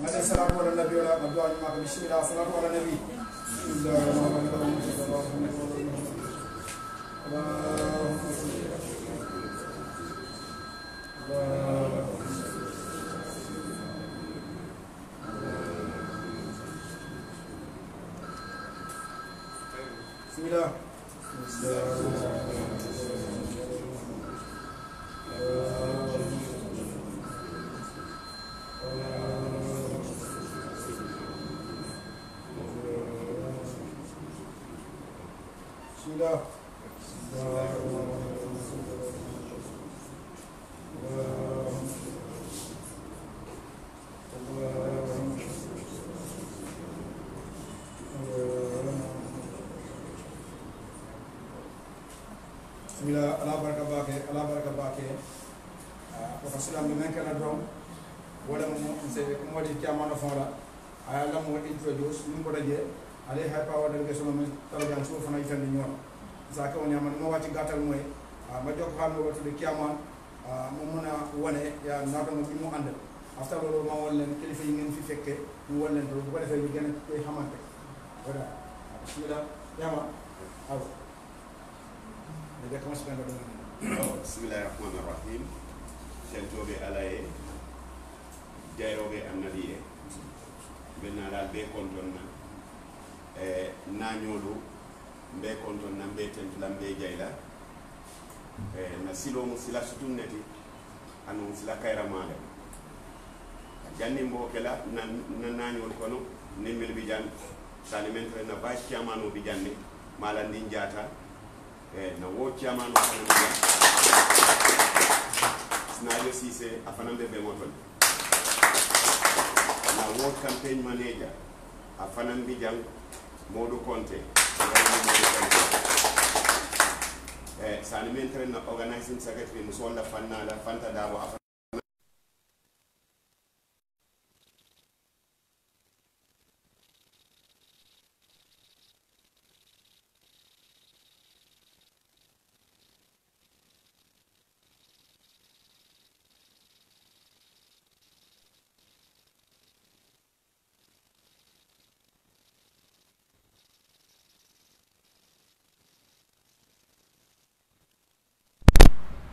عليه الصلاة على النبي ولا مدعو معك بسم الله الصلاة على النبي بسم الله الرحمن الرحيم بسم الله Bismillah, ala baraka bake professeur am men kana dom wala mo c'est ko modi tiamano fora ay la mo introduce nim ko daje ale hay pa wala ngeso mo talagan so fana itande ñor sa ka woni man mo wati gatal moy ma jokk xam no watu de kiaman mo muna wone ya nato mo bi mo andal after lolu ma won len kilifa yi ngeen fi fekke mu won len do bu ko defé ñu gëna koy xamanté voilà bismillah yama aw Bismillahirrahmanirrahim. Tentoɓe alaye jayroɓe annabi e ɓennaɗal ɓe kontonna nañoɗo ɓe kontonna ɓe tentulan ɓe jayla na silomo sila sutunneti anon sila kayramale jannimbo kela na nañol kono nimmel ɓijan sani mentre na base camano ɓijanne malandin jata na wo chairman wa Kanamia Snadio Cisse afanambe bemotol na wo campaign manager afanambi jang Modou Conte sani mentre na organizing secretary musola fanna la fanta dawo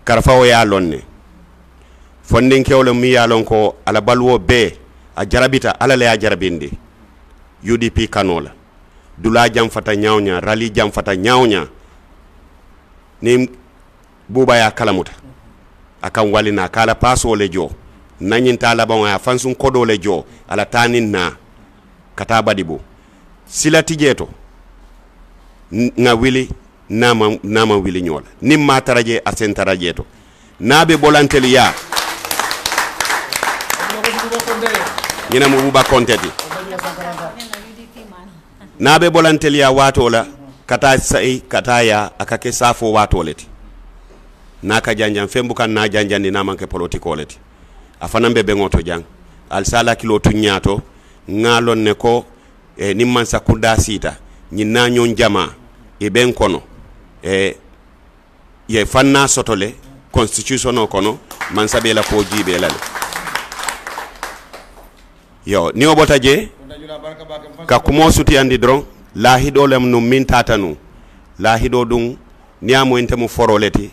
Karfawo ya lonne fondin kewle mi ya lon ko ala balwo be a jarabita ala le ya jarabindi UDP kanola dula jam fata nyawnya rali jam fata nyawnya ni buba ya kalamuta akan walina kala paso le jo nanyin tala bon ya fansun kodo le jo ala tanin na kataba dibo sila tijeto nga wili nama wili nyola nimma taraje asen taraje to nabe bolanteli ya nyina mu buba konteti nabe bolanteli ya wato la kata sai kata ya akake safo wato leti naka janjan fembu kan na janjan ni namanke politiko leti afanambe be ngoto jang al sala kilo tunyato ngalon ne ko nimman sakunda sita nyina nyon jama e ben kono ye fanna sotole constitution o kono man sabe la ko jibe lal yo ni obota je ka kumo suti andi dron la hido lem no min tatanu la hido dum niamo intemu foroleti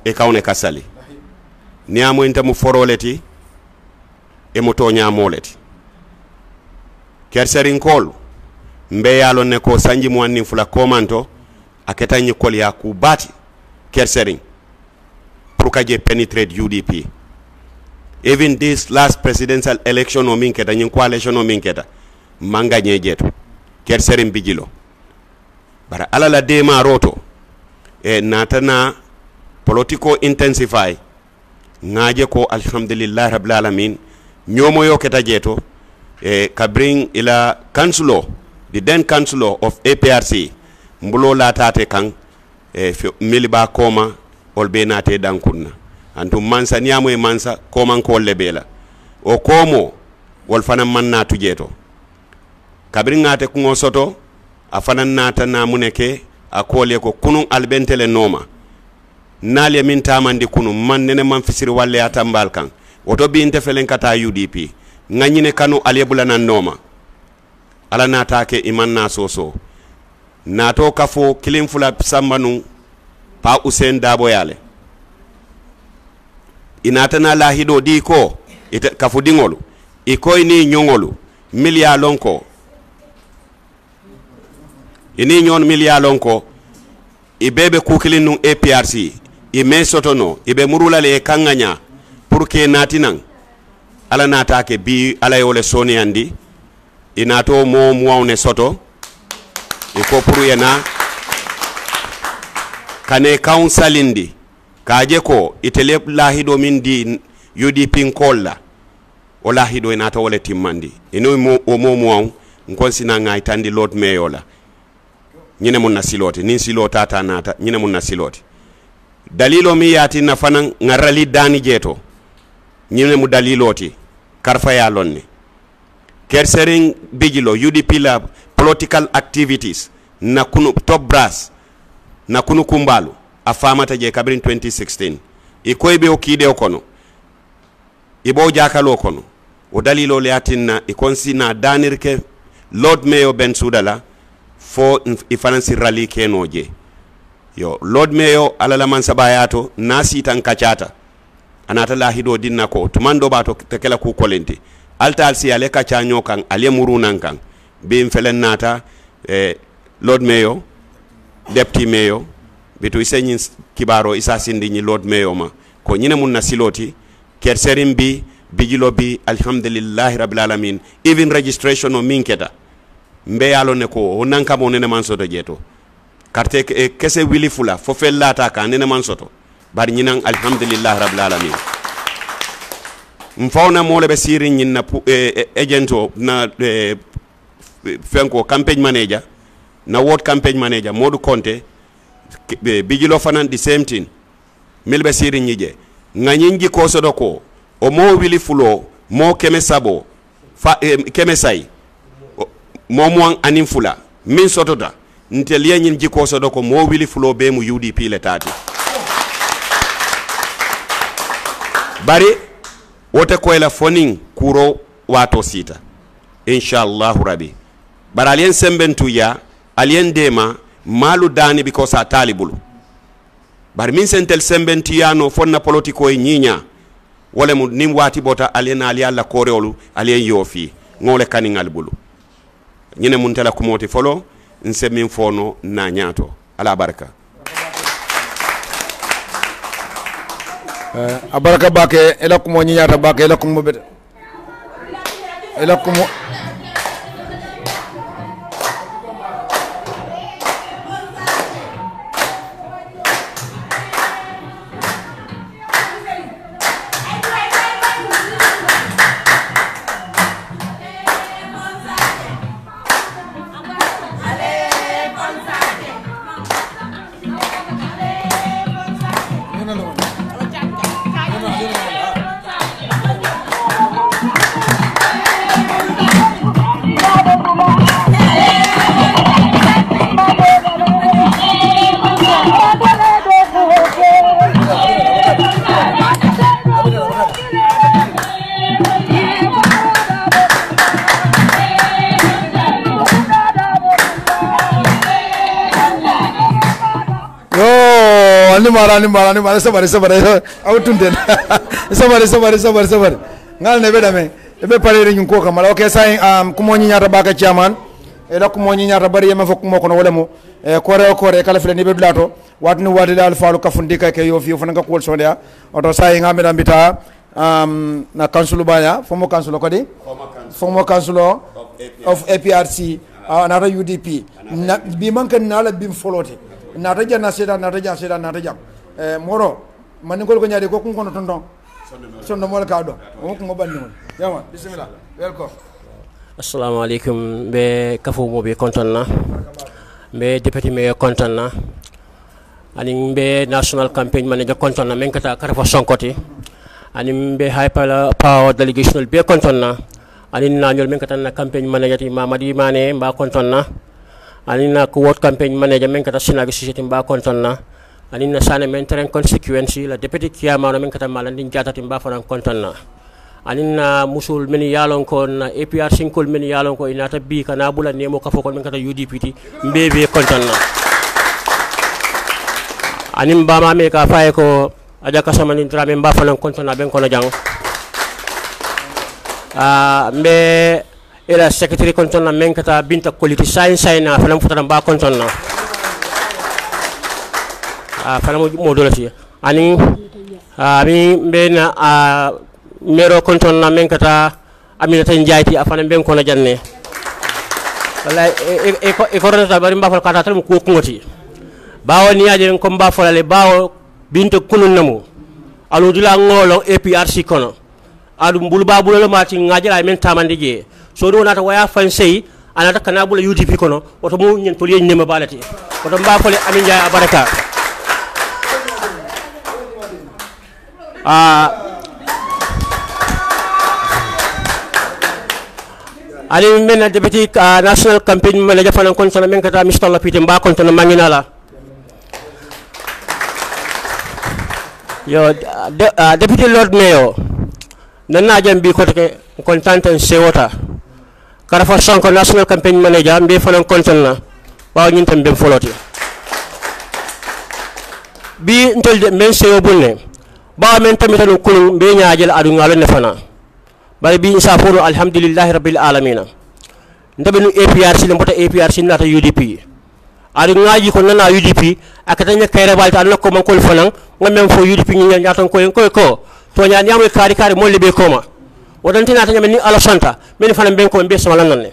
e kawne kasali niamo intemu foroleti e moto nyamoleti kerserin kol mbe yalo ne ko sanji mo anni fula komanto aketa nyikol ya ku bati kersering pour kaje penetrate UDP. Even this last presidential election o minketa nyin coalition o minketa manga nyejeto kersering bijilo bara ala la dema roto e natana politico intensify ngaje ko alhamdulillah rabbil alamin nyomo yo keta jeto kabring ila councilor the then councilor of APRC mbulo la tate kan miliba koma olbe nate dankunna antum mansa niamo e mansa koman ko lebela o komo wol fanan man natu jeto kabri ngate ko soto afanan nata na muneke akole ko kunun albentele noma nale min tamandi kunun man nene man fisiri walle atambal kan woto bi inte felen kata UDP nganyine kanu aliyebula nan noma ala natake iman na soso nato kafo kilim fula sambanu pa Usain Dabo yale inatana lahido di ko ite kafu dingolu ikoy ni nyongolu milya lonko ini nyon milya lonko ibebe kukilin nun APRC ime sotono ibe murula le kanganya pour que natinan ala natake bi ala yole soni andi inato mo muawne soto iko pour yena kane counselindi kaje ko itele lahido min di UDP kolla o lahido inata wole timmandi ino mo muaw nkonsina ngai tandi Lord Mayola nyine mun nasiloti nin silota ta nata nyine mun nasiloti dalilo mi yati na fanan ngarali dani jeto nyine mu daliloti karfa ya lonni kersering bijilo UDP la political activities na kunu top brass na kunu kumbalu afamata je kabrin 2016 ikoybe okide okono ibo jakalo kono o dalilo le atinna ikonsi na danirke Lord Mayor Bensouda fo ifanansi rally kenoje yo Lord Mayor alala man sabayato nasi tan kachata anata lahido dinna ko tumando bato tekela ku kolenti alta alsi ale kachanyo kan ale murunan kan be felen nata Lord Mayor Deputy Mayor bitu isenyin kibaro isa sindi ni Lord Mayor ma ko nyine mun nasiloti kerserim bi bijilo bi alhamdulillah rabbil alamin even registration o minketa mbe yalo ne ko onanka mo nene man soto jeto carte kese wili fula fo fellata ka nene man soto bar nyinan alhamdulillah rabbil alamin mfawna mole be siri nyinna agento na fenko campaign manager na ward campaign manager Modou Conte bijilo fanan the same thing milbe siri nyije nganyingi ko sodo ko o mo wili fulo mo keme sabo keme sai mo mo anin fula min sotota ntel yenyin jiko sodo ko mo wili fulo be mu UDP le tati bari wote ko ela fonin kuro wato sita inshallah rabbi bar alien sembentu ya alien dema malu dani because a talibulu bar min sentel sembentu ya no fonna politiko e nyinya wala mu nim wati bota alien ali alla koreolu alien yofi ngole kaningal bulu nyine mun tela kumoti folo nse min fono na nyato ala baraka abaraka bake ela kumo nyaata bake ela kumo beta ela kumo ni mara sabari awtunten sabari ngal ne bedame be pare nyun ko kamala okay sai kumo nyi nyata baka chairman ela kumo nyi nyata bari yema fok mo kono wala mo kore kala fele ni be blato watni wadi dal falu kafundi ka ke yo fi fana ka kol sondia oto sai ngamira mbita na council baya fomo council ko di fomo council of APRC nata UDP bi mankan nala bim foloti nata jana seda moro man ngol ko nyaade ko kun kono tonton sondo mol ka do o ko ngobandi mon yama bismillah welcome assalamu alaikum be kafo mo be kontonna be deputy mayor kontonna ani be national campaign manager kontonna men kata karfa sonkoti ani be high power delegation be kontonna ani na nyol men kata na campaign manager ti Mamadi Mane mba kontonna ani na ko ward campaign manager men kata sinaga society mba kontonna ani na sane men terrain constituency la deputy kiyama no men kata malandi jatati mba fanan kontonna anin na musul men yalon ko na APRC kol men yalon ko inata bi kana bula nemo kafo ko men kata UDP mbebe kontan na anin bama me ka faye ko aja kasamani drame mba fanan kontan na ben kono jang mbe ila secretary konton na men kata binta quality science na fanam futata ba konton na fanam mo dolati ani mi mbe na mero konton na men kata aminata njayti afanam ben kono janne wallahi e korona bari mba fal kata tan ko ngoti bawo niaje ko mba falale bawo binta kunun namu alu dula ngolo APRC kono adu mbulu babulo lo mati ngajala men tamande je so do nata waya fansey anata kana bula UDP kono oto mu nyen toli nyema balati oto mba fole amin jaay abaraka ali men deputy national campaign manager fanan kon sona men kata Mr. Lapite mba kon ton manginala yo deputy lord mayor nanna jambi ko ke kontanten sewota karafa Sonko national campaign manager mbe fanan konton na waaw ñun tam ben foloti bi ntol de men sewo bunne ba men tamit tan ko mbe ñaajel adu ngalo ne fana bari bi isa furu alhamdulillah rabbil alamin ndabe nu APRC le mbota APRC nata UDP adu ngaaji ko nana UDP akata nya kayre balta an ko man ko fanan ngam fo UDP ñi ñaton ko to ñaan yamoy kari mo lebe koma wodantina tan ni ala santa men fana ben ko be sama lan ne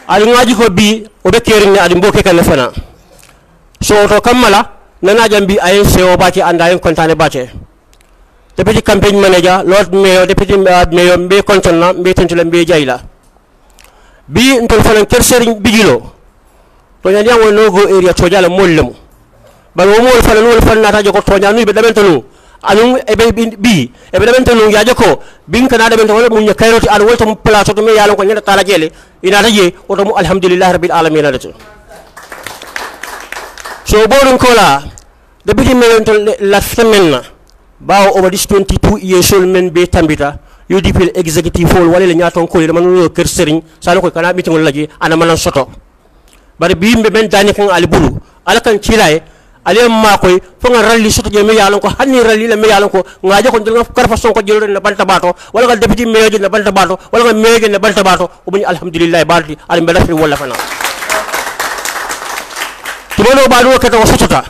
ali ngaji ko bi o be kering ni adi mboke kan fana so to kamala nana jambi ay CO baki anda en kontane bace deputy campaign manager lord mayor deputy mayor be kontona be tentula be jayla bi ntol fana ker serigne bigilo to ñaan yamoy nogo area to jala mollemu bal wo mol fana wol fana ta jogo to ñaan be dabentanu anung ebe bi ebe dabentanu ya joko bin kana dabenta wala mun kayroti al wolta mu place to me yalon ko ñata tala jele ina taje oto mu alhamdulillah rabbil alamin adatu so bodun kola de biti men to la femenna bawo over this 22 years old men be tambita UDP executive hall wala ñaton ko le man kër serigne sala ko kana meeting laji ana manan soto bari bi mbe ben dani kan ali bulu ala kan cilaye ale ma koy fo nga ralli soto je me yalon ko hanni ralli le me yalon ko ngaje ko dal karfa Sonko jelo na banta bato wala ga deputy mayor na banta bato wala ga mayor na banta bato o buñ alhamdulillah bardi al mbada fi wala fana to no baadu ko to sotota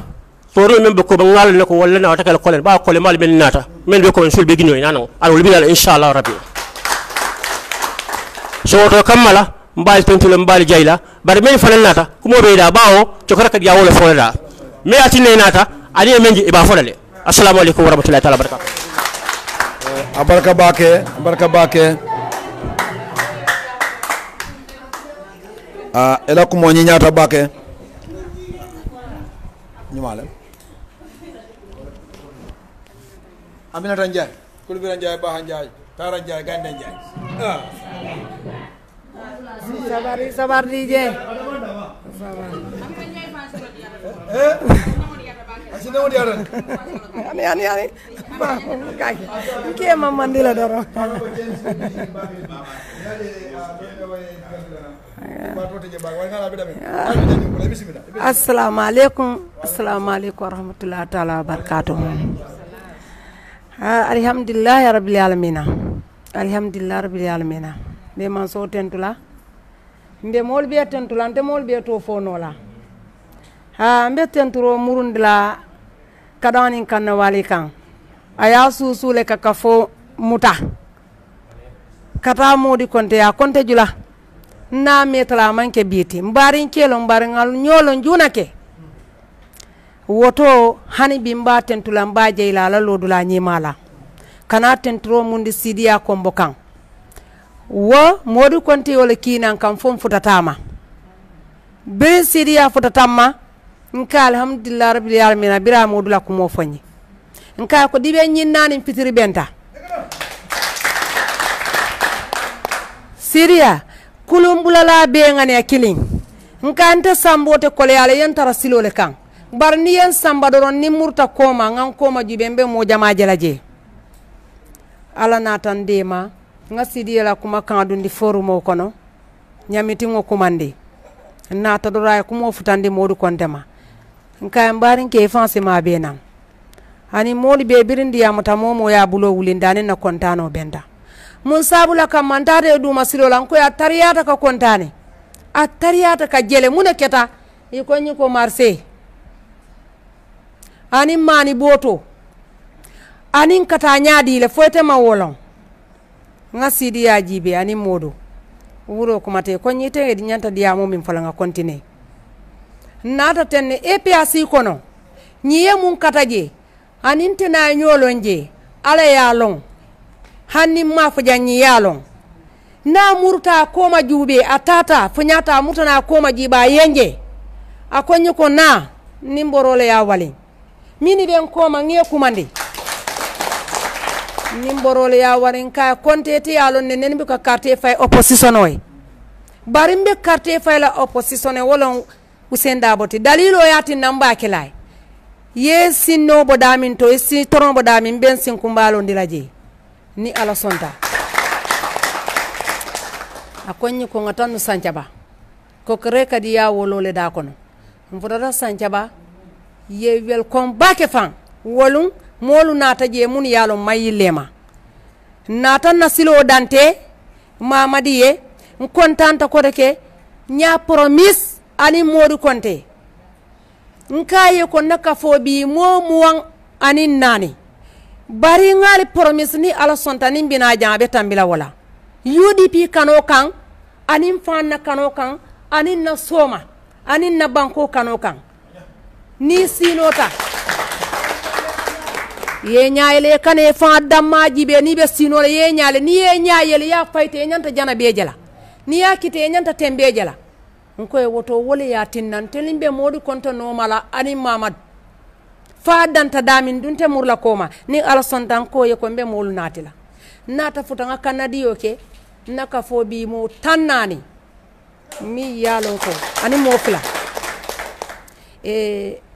to ro men be ko ngal ne ko wala na takal ko len ba ko le mal ben nata men be ko sul be ginoy nanan al wol bilal inshallah rabbi so to kamala mbal tontu le mbal jayla bar men fana nata ko mo be da bawo to kara ka ya wala fo da me atine nata ali menji iba folale assalamu alaikum warahmatullahi taala barakatuh baraka bake ela ko mo ñata bake ñumale Aminata Ndiaye Kulbira Ndiaye Baha Ndiaye Tara Ndiaye Gande Ndiaye sabar DJ ani kaki ke mandila doro assalamu alaikum warahmatullahi taala wabarakatuh alhamdulillah rabbil alamin be man so tentula mbe mol be tentula nte mol be to fonola mbe tenturo murundila kadani kanna wali kan aya susule kakafo muta kata modi konte ya konte jula na metla manke biti mbarin kelo mbaringal nyolo njunake woto hani bimba tentula mbaje ila la lodula nyimala kana tenturo mundi sidia kombokan wo modi konte wala kinan kan fom futatama be sidia futatama nka alhamdulillah rabbil alamin bira modula ko mo fanyi nka ko dibe nyinnani fitiri benta Syria kulumbula la be ngane killing nka anta sambote kole yale yantara silole kan bar ni yen samba doron ni murta koma ngan koma jibembe mo jama jelaje ala natan dema nga sidi la kuma kandundi forumo kono nyamiti ngo kumandi nata dora kuma futandi modu kontema nka mbarin ke fansi ma bena ani modi be birindi ya mutamomo ya bulo wulindane na kontano benda mun sabula kam mantade du masilo lan ko ya tariyata ka kontane a tariyata ka jele muna keta iko nyiko marse ani mani boto ani kata nyaadi le foyte ma wolon nga sidi ya jibe ani modo wuro ko mate ko nyite e nyanta diamo min fala nga continue nata tenne EPAC kono nyiye mun kataje ani tena nyolonje ala ya long hanni ma fa janyi ya long na murta koma jube atata funyata mutana koma jiba yenje akonyi ko na nimborole ya wali mini ben koma ngiye kumandi nimborole ya warin ka kontete yalon ne nen bi ko carte fay opposition oy barimbe carte fay la opposition e wolon usenda boti dalilo yati namba kelay ye sinno bodamin to si toron bodamin ben sin kumbalo ndilaje ni ala sonta akonyi ko ngatanu sanjaba ko kre kadi ya wolole da kono mfodata sanjaba ye welcome back fan wolum molu nata je mun yalo mayilema nata nasilo dante mamadi ye kontanta ko deke nya promise ani modu konte nkaye ko naka fobi mo muwan ani nani bari ngali promise ni ala sontani bina jambe tambila wala UDP kano kan ani fanna kano kan ani na soma ani na banko kano kan ni sinota ye nyaale kane fa damma jibe ni be sinole ye nyaale ni ye nyaayele ya fayte nyanta jana bejala ni ya kite nyanta tembejala nko e woto wole ya tinnan telimbe modi konto no mala ani mamad fa danta damin dunte murla koma ni ala sontan ko ye ko be molu natila nata futanga kanadiyo ke naka fobi mo tannani mi yalo ko ani mo fila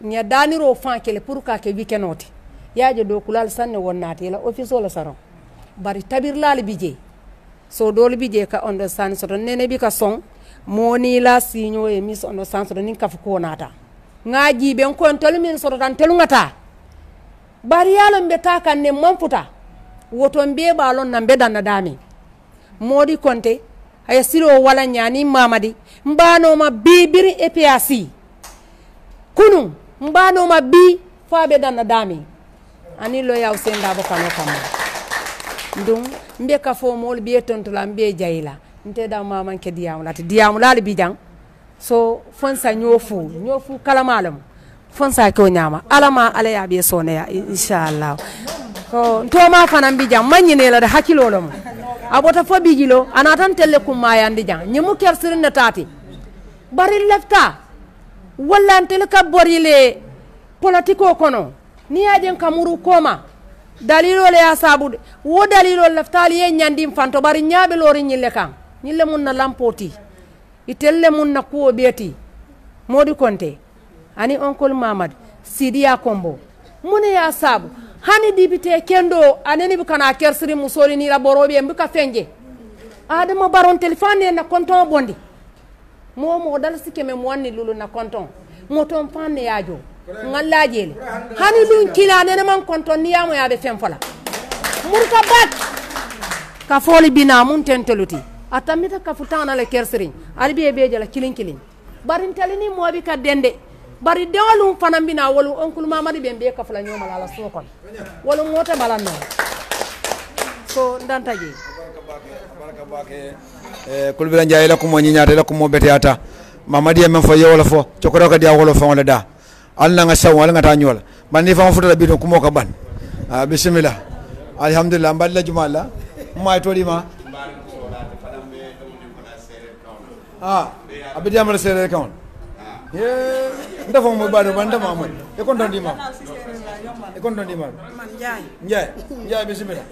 nya daniro fankele pour ka ke weekendoti yaaje do kulal sanne wonnati la office la saron bari tabir lal bije so dol bije ka understand so nene bi ka son moni la signo e mis understand so nin ka fu ko nata ngaji ben ko tol min so tan telungata bari yalo mbeta kan ne manfuta woto mbe balon na mbedan na dami modi konte ay silo wala nyani mamadi mbano ma bibiri EPAC kunu mbano ma bi fa bedan na dami ani lo yaw senda bo kano kam ndum mbe ka fo mol bi tontola mbe jayila nte da mama ke diamu lati diamu lal bi jang so fonsa nyofu kala malam fonsa ko nyama alama ala ya be sone ya inshallah ko to ma fanam bi jang manyine la da hakilo lo abota fo bijilo anatan telle kum mayandi jang nyimu kersirin na tati bari lefta walla antel ka borile politiko kono ni ajen kamuru koma dalilo le asabu wo dalilo leftali ye nyandim fanto bari nyabe lori nyille kan nyille mun na lampoti itelle mun na kuo beti modi konte ani onkol mamad sidia kombo mun ya asabu hani dibite kendo aneni bukana kersiri musori ni laborobe mbuka fenje adama baron telefone na konton bondi mo dal sikeme mo wanni lulu na konton moton fanne yajo ngallajele hani dun kila nene man konton niyamo yabe fem fala murka bat ka foli bina mun tenteluti atamita ka futana le kersiri albi be jala kilin barin talini mo bi ka dende bari dewalum fanam bina wolu onkul mamadi be ka fala nyoma la sokon wolu mota balanno so ndantaje baraka bake kulbira njaayela ko mo nyaata la ko mo beteyata mamadi men fo yewala fo cokoro ka dia wolo fa wala da alla nga saw wala nga ta nyola man ni fa futa bi don ko mo ka ban bismillah alhamdulillah mballa jumala may todi ma abidi amal sere kawn ndafo mo bado banda mamad e kon don di ma man njaay bismillah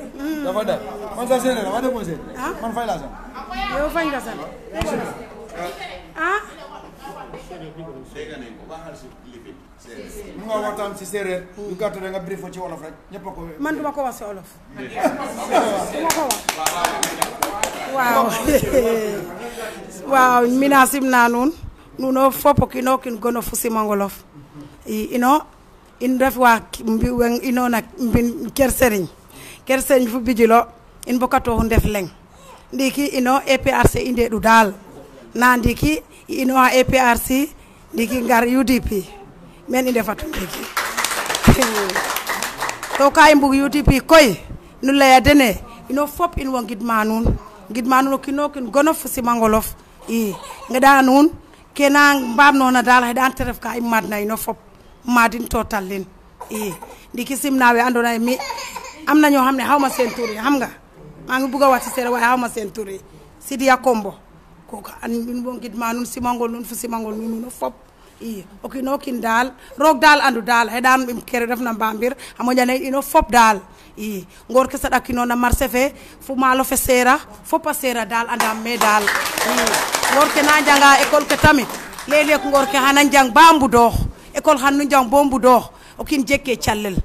dafa da man sa sere la wada mo sere man fay la sa yo fay la sa mu nga waxtaan si séeréer yu gàtt rek nga brief ci wolof rek ñëpp a ko man duma ko wax si olof duma ko wax waaw waaw mina simna nun nuno fopo kino kin gono fusimangolof ino in ref wa ino nak mbin ker serigne fu bijilo in bokato ndef leng ndiki ino APRC inde du dal na ndiki ino APRC ndiki ngar UDP men inde fatu ndiki to kay mbug UDP koy nu laya dene ino fop in wo gidma nun kino kin gono fusimangolof ngada nun kena mbam nona dal hay dan teref ka imadna ino fop madin total len ndiki simnawe andona mi am na ñoo xam ne xaw ma seen tur yi xam nga maa ngi bugg a wax ci seere waaye xaw ma seen tur yi Sidia Kombo kooku an ñun bo ngidma nun simangol nun fu simangol nun no fop o kino kin daal roog daal andu daal he daan im kere def na mbambir xamo ñane ino fop daal ngor ke saɗa kino na marché fe fu maalo fe seera fopa seera daal andam me daal ngor ke na njanga école ke tamit léeg-léeg ngor ke xana njang ba mbudoox école xan nu njang bo mbudoox o kin jekke callel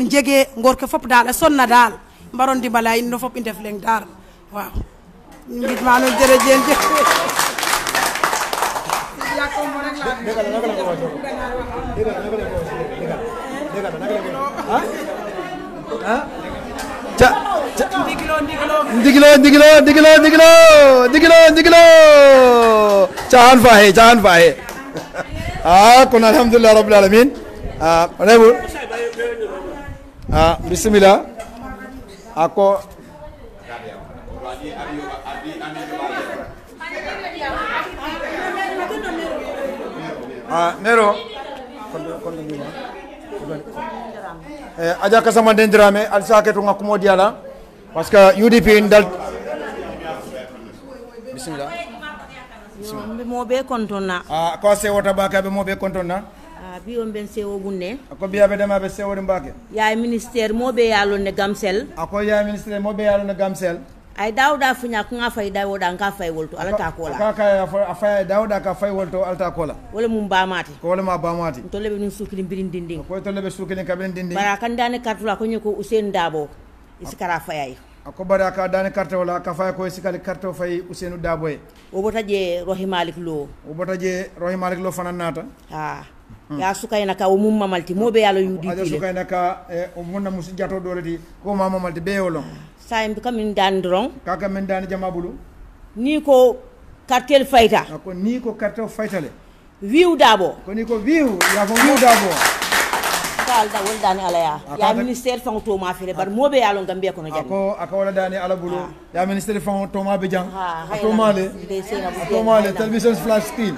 jege ngor ke fop daal a sonna daal mbaron dimbala in no fop i ndef leng daal waaw ngid ma nuun jërëjëf ndigilo cahan fahe kon alhamdulillah rabbil alamin rebu bismillah ako nero aja kasama dendrame al saketu ngakumo diala parce que UDP ndal bismillah mo be kontonna ko se wota baka be mo be kontonna bi on ben sewo bunne ko biya be dama be sewo de mbake yaay ministère mo be yalo ne gamsel ako yaay ministère mo be yalo ne gamsel ay dawda funya ko nga fay dawda nga fay wolto ala ta kola ka fay dawda ka fay wolto alta kola wala mum ba mati ko wala ma ba mati to lebe nun sukili birin dinding ko to lebe sukili ka birin dinding bara kan dane kartula ko nyako Usain Dabo iskara fayay ko bara ka dane carte wala ka fay ko iskali carte fay Usainu Dabo o bota je Rohi Malik Lo fanan nata ya sukayna ka o mum mamalti mobe yalo UDP aja sukayna ka o munna musi jato dolati ko ma mamalti be wolon sayim bi kamin dan dron kaka men dan jamabulu ni ko cartel fayta ko ni ko cartel faytale wiu Dabo ko ni ko wiu ya ko wiu Dabo dal da wol dani ala ya ministère fon to ma fele bar mobe yalo gambe ko no jani ako wala dani ala bulu ya ministère fon to ma be jang to male television flash screen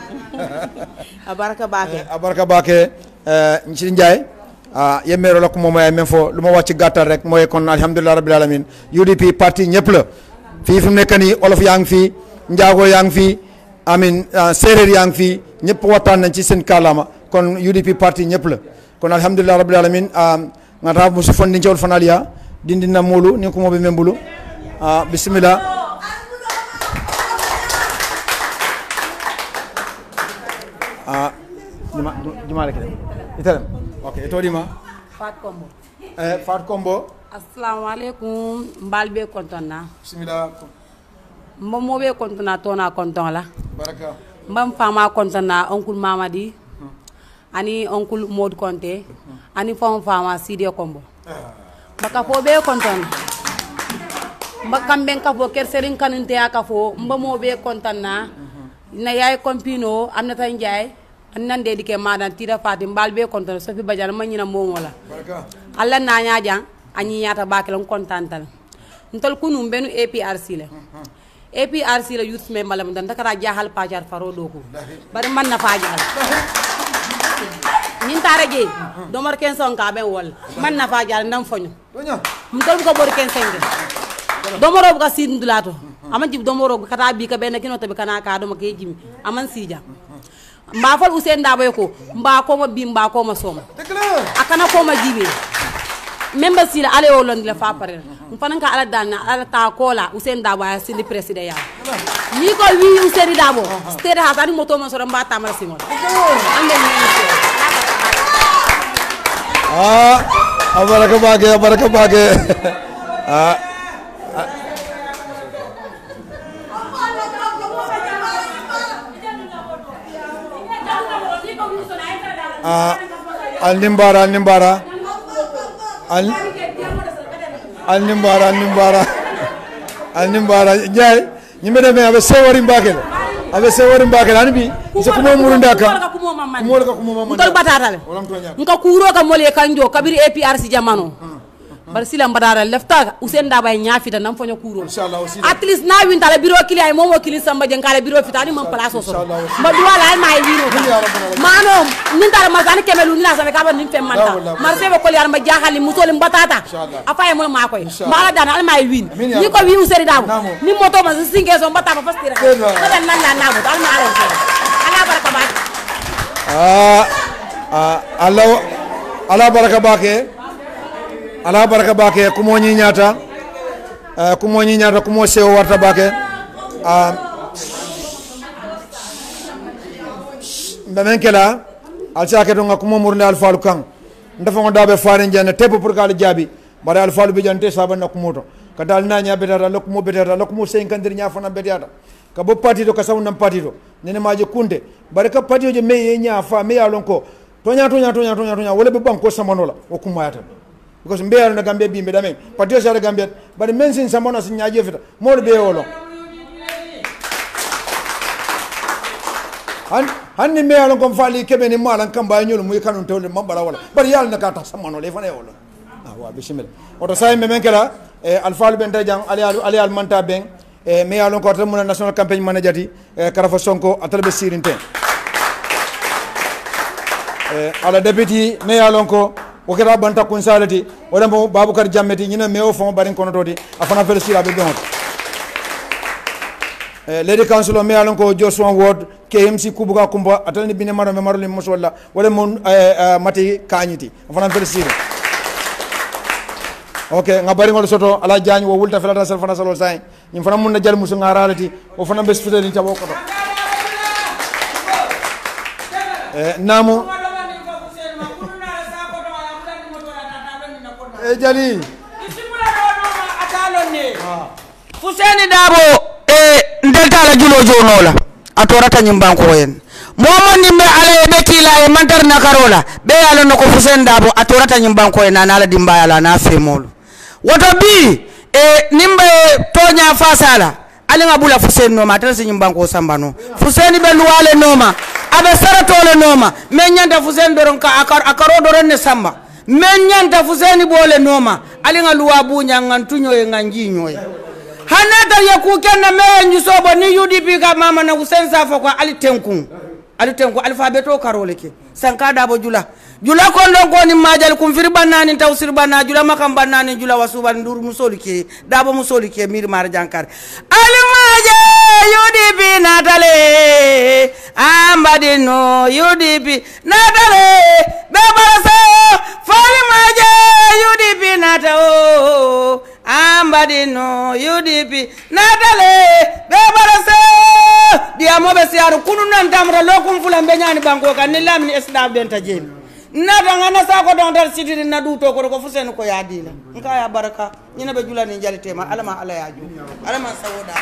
abaraka bake nci Ndiaye yemmero la ko moom ay même fo luma wacc gàttal rek mooy kon alhamdulilah rabbil alamin UDP parti ñëpp la fii fi mu nekk nii olof yaa ngi fii njaago yaa ngi fii amin séeréer yaa ngi fii ñëpp waxtaan nañ ci seen kàllaama kon UDP parti ñëpp la kon alhamdulilah rabbil alamin ngata musu fondi njawol fanalia dindina molu ni ko mobe membulu bismillah juma rek italam okay to dima Fat Kombo assalamu alaikum mbalbe kontona bismillah mbo be kontona tona konton la baraka mbam fama kontona oncle Mamadi ani oncle Mod Konte ani fama Sidia Kombo baka fo be kontona mbakam ben ka fo ker serin kanunte aka fo mbo be kontona na yaay kompino amna tan jaay annan de dike madan tira fatim balbe kontona Sophie Badiane ma ñina momo la baraka alla na nya jang ani ñata bakelon kontantal ntol kunum benu APRC la APRC la youth member la dan takara jahal pajar faro do ko bari man na fajal ñin tare ge domar ken son ka ben wol man na fajal ndam foñu ntol ko bor ken senge domoro ga sid ndulato aman jib domoro kata bi ka ben kino tabi kana ka do ma ke jimi aman sija mba fal Usain Dabo ko mba ko ma bi mba ko ma soma akana ko ma jibe member sila ale o lon la fa pare mfanan ka ala dana ala ta kola Usain Dabo ya sili president ya ni ko wi Usain Dabo state house ani moto man so ramba tamara simon ande ni abaraka bage Al-Nimbara Njay nyimbe me abe sewari mbakele ani bi se kumo murunda ka kumo mamman ngol batatale nka kuro ka mole kanjo kabiri APRC jamano bar sila mbadara lefta Usain Dabo ay nyafita nam fonyo kuro at least na winta la biro kili ay momo kili samba jengale biro fitani man place so ma duwala ay may wino mano ninta mazani kemelu ni la sa ka ban nim fem manta marse be ko yar ma jaxali musoli mbatata afay mo ma koy mala dana al may win ni ko wi Usain Dabo ni moto ma singe so mbata ba fastira ko dan nan la nabo dal ma ala baraka ba ala baraka bake kumo ñiñata kumo sewo warta bake mbemen kela alsake to nga kumo murnde alfalu kan ndafa ngo dabe faare jenne tebe pour kala jaabi bare alfalu bi jante sabanna kumoto ka dal na nya betata lokumo 50 nya fana betata ka bo patito ka sawnam patito nene maje kunde bare ka patio je me nya fa me yalon ko tonya wala be banko samanola o kumayata because mbe yaro na Gambia bimbe damen patio sare Gambia bare men sin samona sin nyaaje fita mo be wolo hanni me yaro ko fali kebe ni malan kamba nyol muy kanun tawle mambara wala bare yalla na ka ta samano le fane wolo wa bismillah oto say me men kala alfalu ben tajang ali al manta ben me yaro ko ta mun national campaign manajati Karafa Sonko atalbe sirinte ala deputy me yaro ko o kera banta konsalati wala mo Baboucar Jammeti ñina mewo fon barin kono toti afana fel sira be don lady councilor me alon ko Joshua Ward KMC kubuga kumba atalni bine maro me maroli musolla wala mon mati kañiti afana fel sira okay nga bari ngol soto ala jañ wo wulta felata sel fana salo say ñim fana mun na jal musu ngaralati o fana bes fiteli tabo ko namu jali Usain Dabo ndelta la julo jonola atorata nyimbanko yen momo nimbe ala be kila e mantar na karola be yalo no ko Usain Dabo atorata nyimbanko yen na ala dimba yala na femol woto bi nimbe tonya fasala ali ngabula Usain no matal se nyimbanko sambano Usain be luwale noma abe saratole noma men nyanda Usain doron ka akaro doron ne samba men nyanta Usain bole noma ali ngaluwa bunya ngantunyo e nganjinyo hanata yakukenna me njusobo ni UDP ka mama na Usain Safo kwa ali tenku alfabeto karoleke sanka Dabo jula kondo ko ni majal kum fir banani tawsir banana jula makam banani jula wasuban ndur musolike Dabo musolike mir mar jankar ali maje UDP natale ambadino UDP natale bebarasa fali maje UDP natao ambadino UDP natale bebarasa diamo be siaru kunu nan tamra lokum fulambe nyani banko kan ni lamni esdab den tajemi nata ngana sa ko don dal sitiri na du to ko Usain ko yadila nka ya baraka nyina be julani jalitema alama ala yaju alama sawoda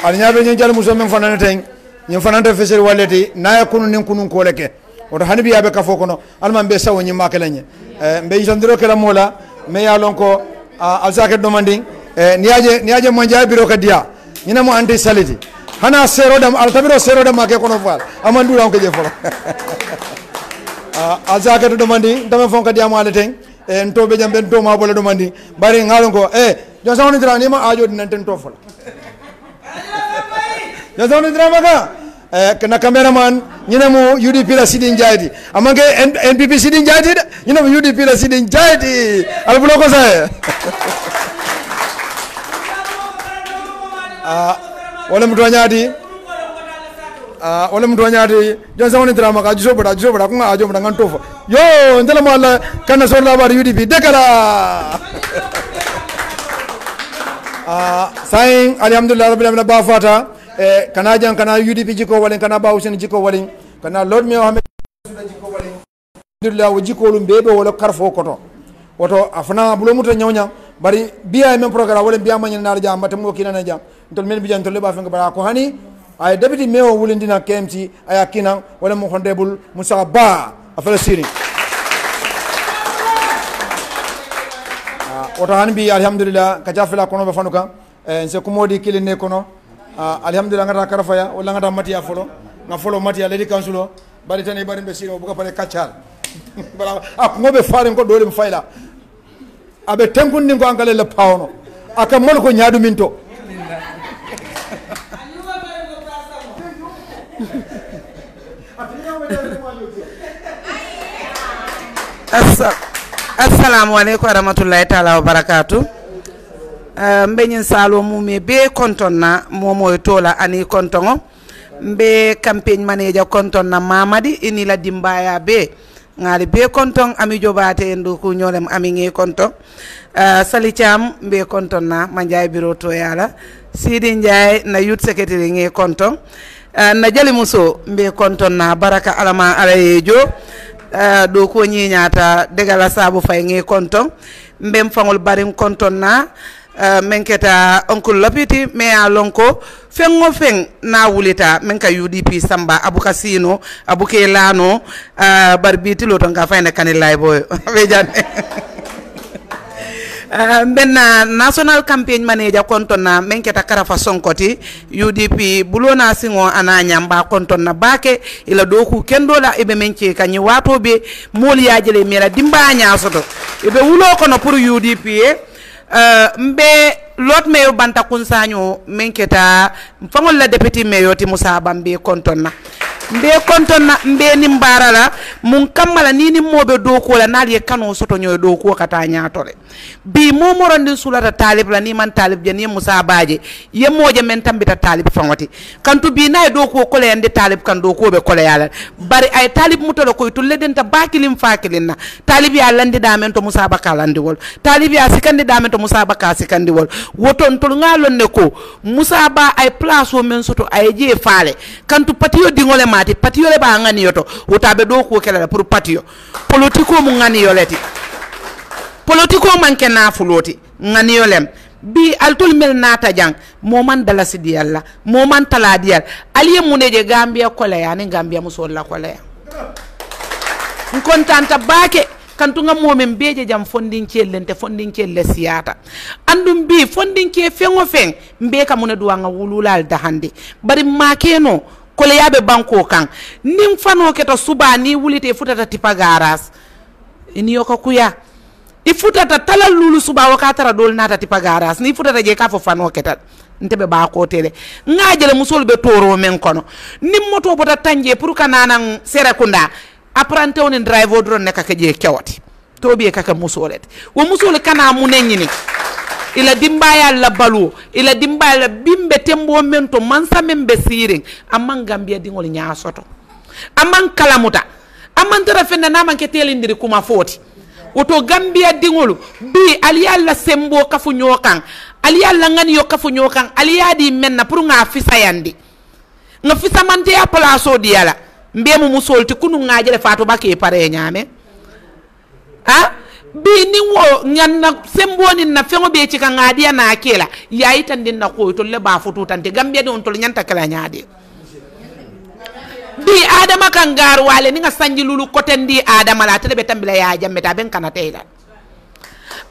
alnya be nyal muso men fanane ten nyim fanante feseri waleti na ya kunu nin kunun ko leke oto hanbi yabe ka fokono alma be sawo nyima kelanye be yisandiro kala mola me ya lon ko alsake domanding niaje manja biro ka dia nyina mo anti saliti hana serodam altabiro serodam make kono fal amandu ran ko je folo alsake to domandi dama fon ka dia mo aleten en to be jambe to ma bole domandi bari ngalon ko jon sawni dra ni ma ajo din ten to folo jon sawni dra maka kana cameraman nyina mo UDP la sidin jaidi amange NPP sidin jaidi nyina mo UDP la sidin jaidi albulo ko sa wala mtu anyadi wala mtu wanyati jonsa woni drama ka juso bada kunga ajo bada ngantofa yo ndela mala kana so la bar UDP dekala sain alhamdulillah rabbil alamin ba fata kana jang kana UDP jiko walen kana ba Hussein jiko walen kana Lord Mayor Ahmed jiko walen alhamdulillah jiko lum bebe wala karfo koto woto afana bulo muta nyawnya bari biya men programme wala biya man na jam batam ko kinana jam tol men bijan tol ba fenga bara ko hani ay deputy mayor wulindina KMC aya kinan wala mo honorable Musa Ba afala siri woto hani bi alhamdulillah ka jafela kono be fanuka se ko modi kiline kono alhamdulillah ngata karafaya wala ngata matiya folo nga folo matiya lady council bari tane bari be siri buka pare kachal bala ngobe faare ko dole fayla abe tenkundi ko angale le pawno aka mol ko nyaadu minto assalamu aleykum wa rahmatullahi taala wa barakatu mbeñin salo mume be kontonna momo tola ani kontongo mbe campagne manager kontonna mamadi ini la dimbaya be ngali be konton ami jobate ndu ku ñolem ami ngi konton Sali Cham mbe konton na manjay biro to yala Sidi Njay na youth secretary ngi konton na Jali Muso mbe konton na Baraka Alama Alayejo do ko ñiñata degala sabu fay ngi konton mbem fangol barim konton na menketa oncle Lopiti me a lonko fengo feng na wulita menka UDP samba abuka sino abuke lano barbiti lo tonga fayna kanilay boy wejane benna national campaign manager kontona menketa karafa sonkoti UDP bulona singo ana nyamba kontona bake ila doku kendola ibe menke kanyi wato be moli yajele mera dimba nya soto ibe wulo kono pour UDP mbe lot meyo banta kunsanyo menketa fangol la deputy meyo ti Musa Bambe kontonna mbe kontonna mbe ni mbarala mun kammala ni mobe do ko la nali kanu soto nyoy do ko kata nyaatole bi momoro ndin sulata talib la ni man talib je ni Musa Baje ye moje men tambita talib fangoti kantu bi nay do ko ko le ande talib kan do ko be ko le yala bari ay talib mutolo ko tulle den ta bakilim fakilinna talib ya landi da men to Musa Baka landi wol talib ya sikandi da men to Musa Baka sikandi wol woton tol ngalon ne ko Musa Ba ay place o men soto ay je faale kantu patiyo dingole mati patiyo le ba ngani yoto wotabe do ko kala pour patiyo politiko mu ngani yoleti politiko manke na fuloti ngani yolem bi altul mel nata jang moman dala sidi yalla moman tala diyal aliye muneje Gambia kola ya ni Gambia musolla kola ya kontanta bake kantunga momen beje jam fondin cellente fondin celle siyata andum bi fondin ke fengo feng mbe ka mune duwa nga wululal da hande bari makeno kole yabe banko kan nim fano keto suba ni wulite futata tipa garas ini yoko kuya ifutata talal lulu suba wakatara dol nata tipa garas ni futata je ka fo fano ketat ntebe ba ko tele ngajele musol be toro men kono nim moto bota tanje pour kanana serekunda apprenti on driver drone ne kaka je kewati to be kaka musolet wo musole kana munenni ila dimbaya la balu ila dimbaya la bimbe tembo mento mansa membe siring amman Gambia dingol nya soto amman kalamuta amman tara fenna na man ke telindiri kuma foti woto Gambia dingolu bi aliyalla sembo kafu nyokan aliyalla ngani yo kafu nyokan aliyadi menna pour nga fisayandi nga fisamante ya place diala mbemu musolti kunu ngajele fatu bake pare nyame bi ni wo nyanna semboni na fengo be ci kan ngadiya na kela yayi tan din na ko to le ba futu tan te Gambia don to nyanta kala nyaade bi adama kan gar wale ni nga sanji lulu kotendi adama la tele be tambila ya jamme ta ben kana teyla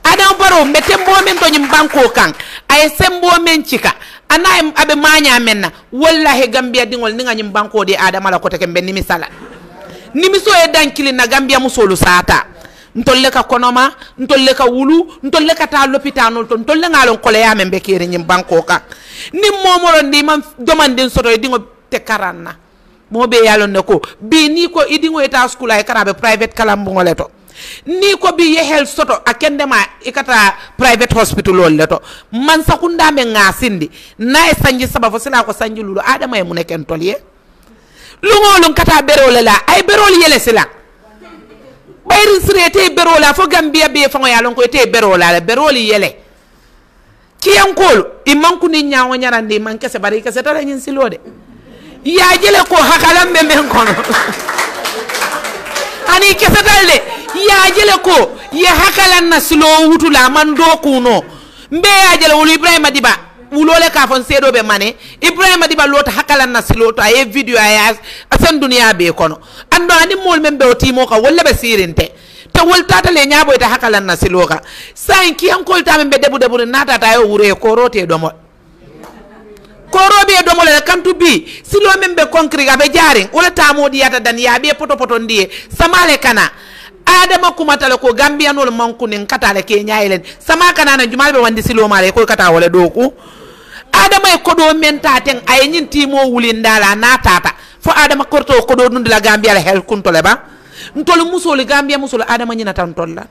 adam baro metembo men to nyim banko kan ay sembo men cika anay abe manya menna wallahi Gambia dingol ni nga nyim banko de adama la kote kembe ni misala ni miso e dankili na Gambia musolu sata ntolle ka konoma ntolle ka wulu ntolle ka ta l'hôpital to ntolle ngalon kole ya membe kere nyim banko ka ni momoro ndi man domande soto dingo te karanna mo be yalon ne ko bi ni ko idingo eta school ay karabe private kalambu ngoleto ni ko bi yehel soto akende ma ikata private hospital lol leto man sakunda me ngasindi nay sanji sababu sila ko sanji lulu adama e muneken toliye lungolun kata berole la ay berole yele sila bayri sirete berola fo Gambia be fango ya lon ko te berola la berole yele kiyankol imanku ni nyaawo nyarande man kese bari kese tara nyin silode ya jele ko hakalam be men kono ani kese dalde ya jele ko ye hakalan na silo wutula man do kuno mbe ya jele wulu Ibrahima Diba wulole ka fon sedo be mane Ibrahima Diba lota hakalan na silo to ay video ay asan duniya be kono ando ani mol men be o timo ka wala be sirinte te wol tata le nyaabo ta hakalan na silo ka sain ki an kol ta men be debu nata ta yo wure ko rote do mo korobe do mo le kantu bi silo men be konkri ga be jaring wala ta modi yata dan ya be poto ndiye samale kana adama kumatale ko Gambia nol manku nin katale ke nyailen sama kana na jumal be wandi silo male ko kata wala doku adama e kodo menta ten ay nyin timo wulindala na tata fo adama korto kodo nun la Gambia la hel kuntole ba ntol musoli Gambia musol adama nyina tan tolla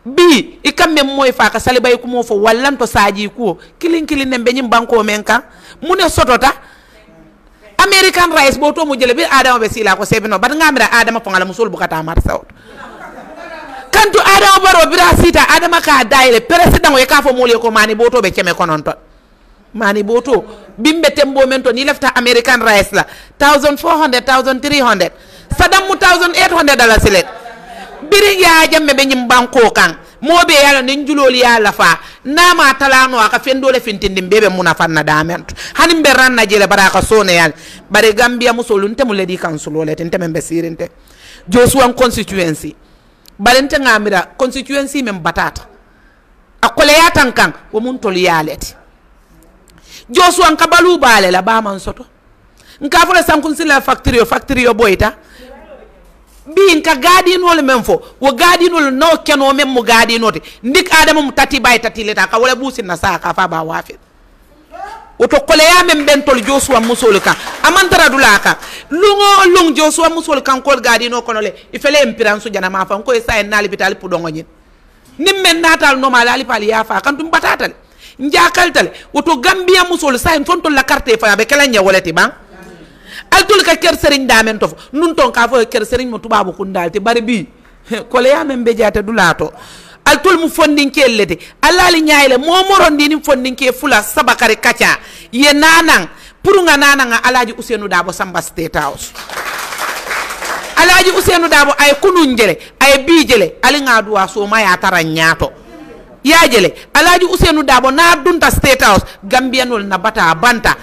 bi ikamme moy fa ka salibay ko mo fo wallan to saji ko kilin nembe nyim banko menka mune sotota American rice bo to mo jele bi adama be sila ko sebino bat ngamira adama fongala musul bukata mar sawt kantu adama baro bira sita adama ka daile president e ka fo mole ko mani bo to be keme konon to mani bo to bimbe tembo men to ni lefta American rice la 1400 1300 sadam mu 1800 dollars silet biri ya jamme be nyim banko kan mobe yala nin juloli yala fa nama talano aka fendole fintindi bebe muna fanna dament hanim be ranna jele baraka sone yal bare Gambia musolun temu ledi kansulole tente membe sirinte Joshua constituency balente ngamira constituency mem batata akole yatan kan wo mun tol yaleti Joshua kabalu bale la ba man soto nka fole sankun sila factory yo boyta bi nka gadi no le memfo wo gadi no no keno mem mo gadi noti ndik adama mu tati bay tati leta ka wala busin na sa ka fa ba wafi oto kole ya mem bentol Joshua musol kan amantara dulaka lung Joshua musol kan kol gadi no kono le ifele empiransu jana ma fa ko sa en nali bital pu dongo nyin nimmen natal no mala ali pali ya fa kan tum batatal njakaltal oto Gambia musol sa en fontol la carte fa be kala nya wolati ban altul ka ker serigne damen tof nun ton ka fo ker serigne mo tubabu kundalti bari bi ko le yamen be jata dulato altul mu fondinke lete alali nyayle mo morondi ni fondinke fula sabakare kacha ye nanan purunga nanan alaji Ousseynou Dabo Samba State House alaji Ousseynou Dabo ay kununjele ay bijele ali ngadua so maya tara nyato yajele alaji Ousseynou Dabo na dunta State House Gambianol na bata banta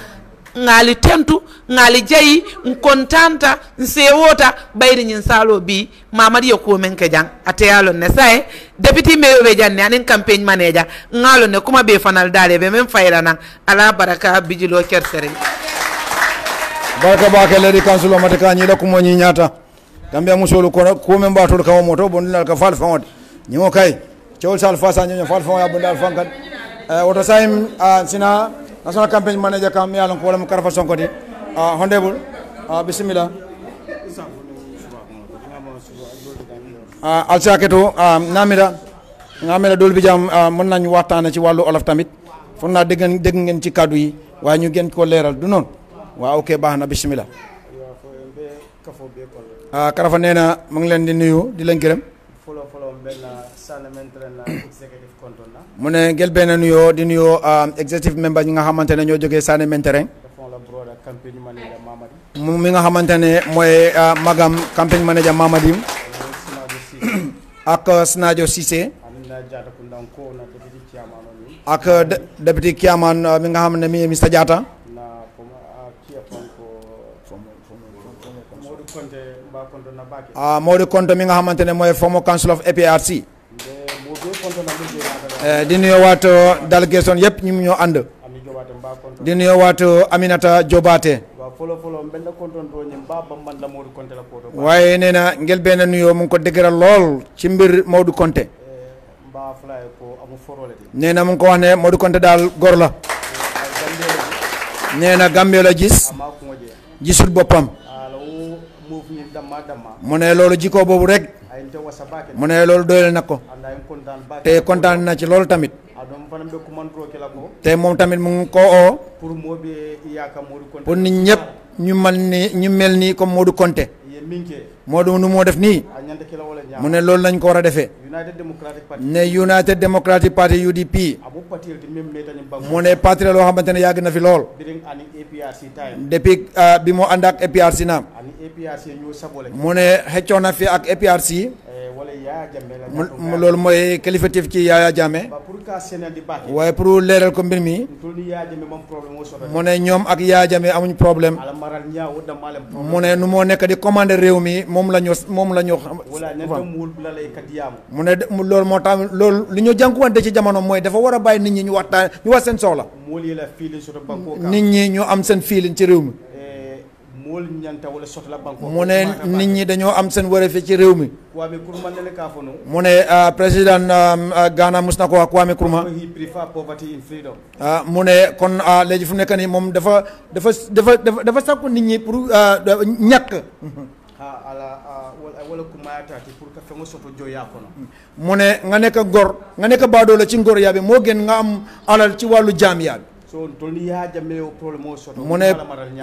ngali tentu ngali jayi nkontanta nsewota bayri nyin salo bi mamadi ko men ke jang ateyalo ne say deputy mayor be janne anin campaign manager ngalo ne kuma be fanal dale be men fayra nan ala baraka bijilo kersere baraka ba ke ledi council o mataka nyi la ko mo nyi nyata Gambia musolu ko men batol ka moto bondal ka fal fawde nyimo kay ciol sal fasa nyi fal faw ya bondal fankat woto sayim sina national campaign manager kam yalon ko wala mo karfa sonkoti honorable bismillah alsaketo namira dol bi jam mën nañ waxtana ci walu olof tamit fon na degg ngeen ci kaddu yi way ñu gën ko leral du non wa okay baxna bismillah karafa neena mo ngi len di nuyu di len gërem mu ne gel benn nuyoo di nuyoo executive member ñi nga xamante ne ñoo jógee Sané Mentereng mu mi nga xamante ne mooy magam campagne manager Mamadim ak Snadio Cissé ak député Kiaman mi nga xam ne mi Mr Diatta Modou Konte mi nga xamante ne mooy former council of APRC di nuyoo waat délégation yëpp ñu ñoo ànd di nuyoo waat Aminata Jobaate waaye nee na ngel benn nuyoo mu ngi ko dëgëral lool ci mbir Modou Konte nee na mu ngi ko wax ne Modou Konte daal góor la nee na Gambie la gisul boppam mu ne loolu jikko boobu rek mu ne loolu doyal na ko te kontaan na ci loolu tamit te moom tamit mu ngi ko oo pour nit ñëpp ñu mel ni comme Modou Conté Modou nu moo def nii mu ne loolu lañ ko war a defee ne United Democratic Party UDP mu ne parti la loo xamante ne yàgg na fi lool depuis bi moo ànd ak APRC naam mu ne xëccoo na fi ak APRC loolu mooy qualificatif ci Yaya Jammeh waaye pour leeral ko mbir mi mu ne ñoom ak Yaya Jammeh amuñ problème mu ne nu moo nekk di commander réew mi moom la ñu mu ne loolu moo tax loolu li ñu jànkuwante ci jamono mooy dafa war a bàyyi nit ñi ñu waxtaan ñu wax seen soxla nit ñi ñu am seen feeling ci réew mi mu ne nit ñi dañoo am seen wareef ci réew mi mu ne président Ghana mus na ko wax Kwame Nkrumah mu ne kon léegi fu mu nekk nii moom dafa sakku nit ñi pour ñàkk mu ne nga nekk gor nga nekk baadoo la ci ngor yaa bi moo gën nga am alal ci wàllu jaam yaa bi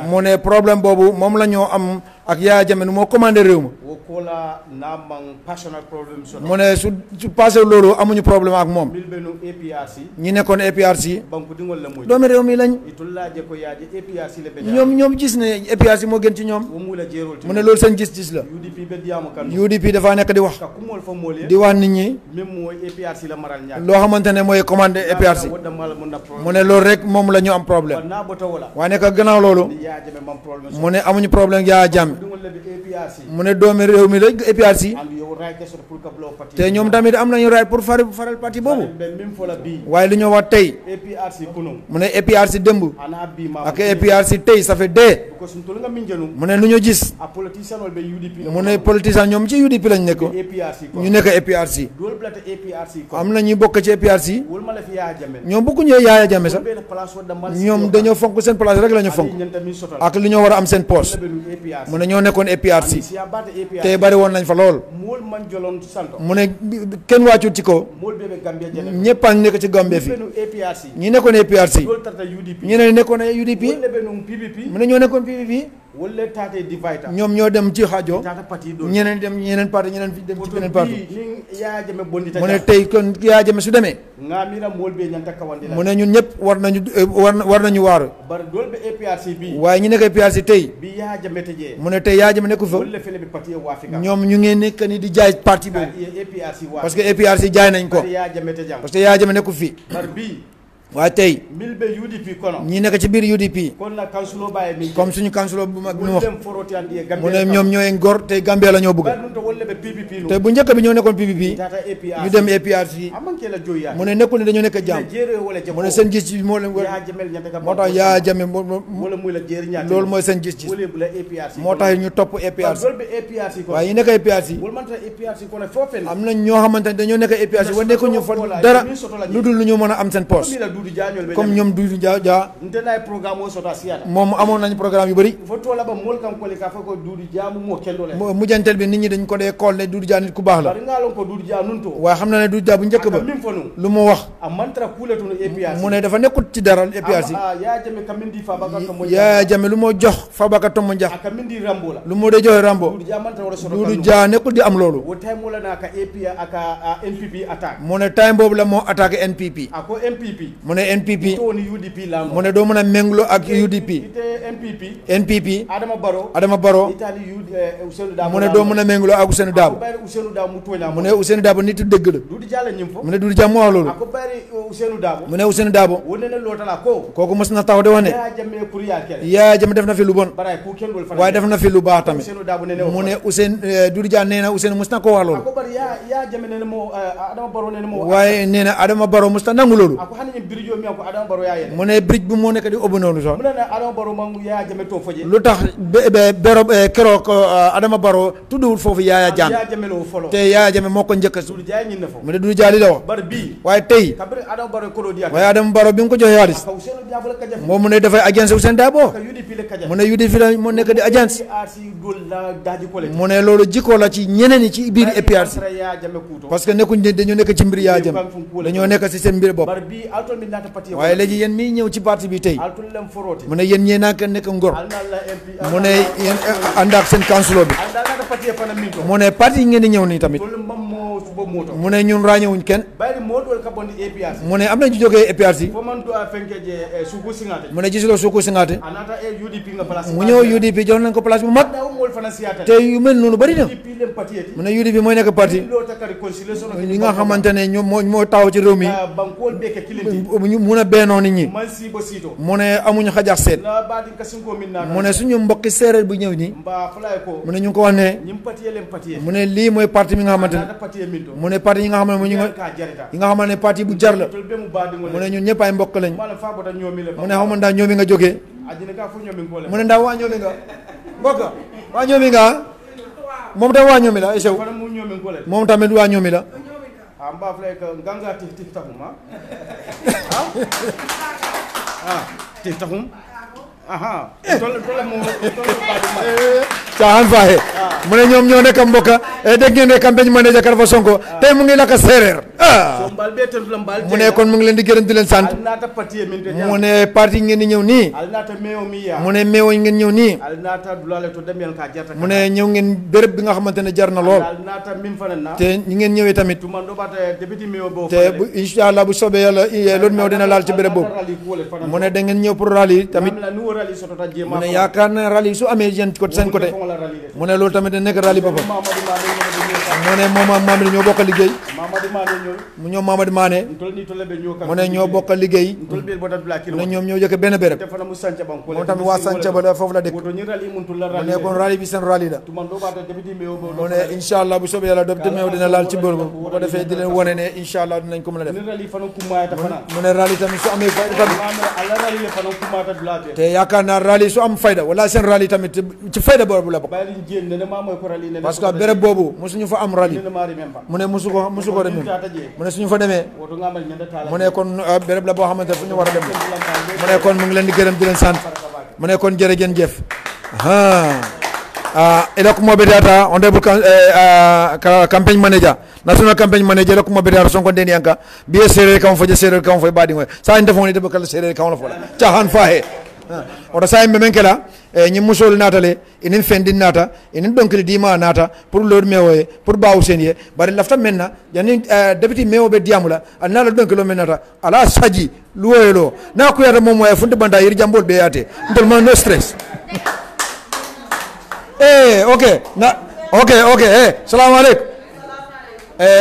mu ne problème boobu moom la ñoo am ak Yaya Jammeh nu moo commandé réew ma mu ne su passé loolu amuñu problème ak moom ñi nekkoon APRC doomi réew mi lañ ñoom gis ne APRC moo gën ci ñoom mu ne loolu seen gis-gis la UDP dafaa nekk di wax nit ñi loo xamante ne mooy commandé APRC mu ne loolu rek moom la ñu am problème waaye nekk gannaaw loolu mu ne amuñu problème Yaya Jammeh mu ne doomi réew mi la APRC te ñoom tamit am nañu right pour faral parti boobu waaye li ñoo wax tey mu ne APRC démb ak APRC tey ça fait deux mu ne lu ñu gis mu ne politicien ñoom ci UDP lañ nekk ñu nekk APRC am na ñu bokk ci APRC ñoom bokkuñu Yaya Jammeh sax ñoom dañoo fonk seen place rek la ñu fonk ak li ñoo war a am seen poste mu ne ñoo nekkoon APRC te bari woon nañ fa lool mu ne kenn wàccut ci ko ñëpp a nekk ci Gambie fi ñi nekkoon APRC ñeneen nekkoon UDP mu ne ñoo nekkoon PPP ñoom ñoo dem ci xaajo ñeneen dem ñeneen parti ñeneen dem ci beneen parti mu ne tey kon Yaya Jammeh su demee mu ne ñun ñëpp war nañu waaru waaye ñu nekk APRC tey mu ne tey Yaya Jammeh nekku fa ñoom ñu ngeen nekk ni di jaay parti boobu parce que APRC jaay nañ ko parce que Yaya Jammeh nekku fi waaye tey ñi nekk ci biir UDP comme suñu kansulo bu mag bi mu wax mu ne ñoom ñooy ngor tey Gambia la ñoo bëgg te bu njëkk bi ñoo nekkoon PPP ñu dem APRC mu ne nekkul ne dañoo nekk jàmm mu ne seen gis-gis moo leen wër moo tax Yaya Jammeh loolu mooy seen gis-gis moo tax ñu topp APRC waaye ñu nekk APRC am na ñoo xamante ne dañoo nekk APRC wa nekkuñu fa dara lu dul lu ñu mën a am seen poste comme ñoom Doudou Dia moom amoon nañu programme yu bëri mujjantel bi nit ñi dañ ko dee kool ne Doudou Dia nit ku baax la waaye xam na ne Doudou Dia bu njëkk ba lu mu wax mu ne dafa nekkut ci dara APRC Yaya Jammeh lu moo jox Fabaka Tombo Njax lu moo dee joxe Rambo Doudou Dia nekkul di am loolu mu ne time boobu la moo attaqué NPP mu ne NPP mu ne doo mën a ménglo ak UDP NPP Adama Barrow mu ne doo mën a ménglo ak Ousainou Darboe mu ne Ousainou Darboe nit dëgg la mu ne Doudou Dia moo wax loolu mu ne Ousainou Darboe kooku mos na taw de wax ne Yaya Jammeh def na fi lu bon waaye def na fi lu baax tamit mu ne Doudou Dia nee na Ousainou mos na ko wax loolu waaye nee na Adama Barrow mos na nangu loolu mu ne bridge bi moo nekk di ubbi noonu sax lu tax keroog Adama Barrow tudduwul foofu Yaya Jammeh te Yaya Jammeh moo ko njëkk su mu ne Doudou Dia li la wax waaye tey waaye Adama Barrow bi nga ko joxee xaalis moom mu ne dafay agence Ousainou Darboe mu ne UDP la moo nekk di agence mu ne loolu jikko la ci ñeneen ñi ci biir APRC parce que nekkuñ dañoo nekk ci mbir Yaya Jammeh dañoo nekk ci seen mbir bopp waaye léegi yéen miy ñëw ci parti bi tey mu ne yéen ñee nak nekk ngor mu ne yéen ànd ak seen councilor bi mu ne parti yi ngeen di ñëw nii tamit mu ne ñun ràññewuñ kenn mu ne am nañ ci jógee APRC mu ne gisuloo Suku Singaate mu ñëw UDP jox nañ ko place bu mag te yu mel noonu bari na mu ne UDP mooy nekk parti yi nga xamante ne ñoom moo taw ci réew mi mun a bennoo nit ñi mu ne amuñu xajax seet mu ne suñu mbokki séeréer bu ñëw nii mu ne ñu ngi ko wax ne mu ne lii mooy parti mi nga xamante ne mu ne parti yi nga xam ne yi nga xamante ne parti bu jar la mu ne ñun ñëpp ay mbokk lañ mu ne xaw ma ndax ñoomi nga jógee mu ne ndax waa ñoomi nga mbokk waa ñoomi nga moom tamit waa ñoomi la ay sew moom tamit waa ñoomi la caaxaan faaxe mu ne ñoom ñoo nekk mbokka dégg ngeen ne campagne manager Karfa Sonko tey mu ngi lakk séeréer mu ne kon mu ngi leen di gërëm di leen sant mu ne parti ngeen di ñëw nii mu ne meewo ngeen ñëw nii mu ne ñëw ngeen béréb bi nga xamante ne jar na lool te ñi ngeen ñëwee tamit te bu incha allah bu soobee yàlla loolu meew dina laal ci béréb boobu mu ne da ngeen ñëw pour rally tamit mu ne yaakaar na rally su amee yéen côté seen côté mu ne loolu tamit da nekk rally boppam mu ne moom Mamadou ñoo bokk liggéey mu ñoom Mamadou Mané mu ne ñoo bokk liggéey mu ne ñoom ñoo jëkk benn béréb moom tamit waa Sancaba la foofu la dëkk mu ne kon rally bi seen rally la mu ne incha allah bu soobee yàlla député meew dina laal ci bërëb bu ko defee di leen wane ne incha allah dinañ ko mën a def mu ne rally tamit su amee fayda tamit te yaakaar naa rally su am fayda wala seen rally tamit ci fayda boobu la bokk parce que béréb boobu mosuñu fa am rally mu ne mosu ko dem mu ne suñu fa demee mu ne kon béréb la boo xamante fu ñu war a dem mu ne kon mu ngi leen di gërëm di leen sant mu ne kon jërëjëf jëf Elok Bedata honorable campaign manager national campaign manager Elok Bedata son ko deni anka biye sere kam foje sere kam foy badi ngoy sa inde foni de bakal sere kam la fola chahan fahe oto sa men kala ñi musol natale inin fendin nata inin donkili dima nata pour lord mewoye pour baw senye bari lafta menna yani deputy mewo be diamula anala donkilo menata ala saji luwoyelo na ko yata mom way funde banda yir jambol be yate ndol ma no stress okay salam alaikum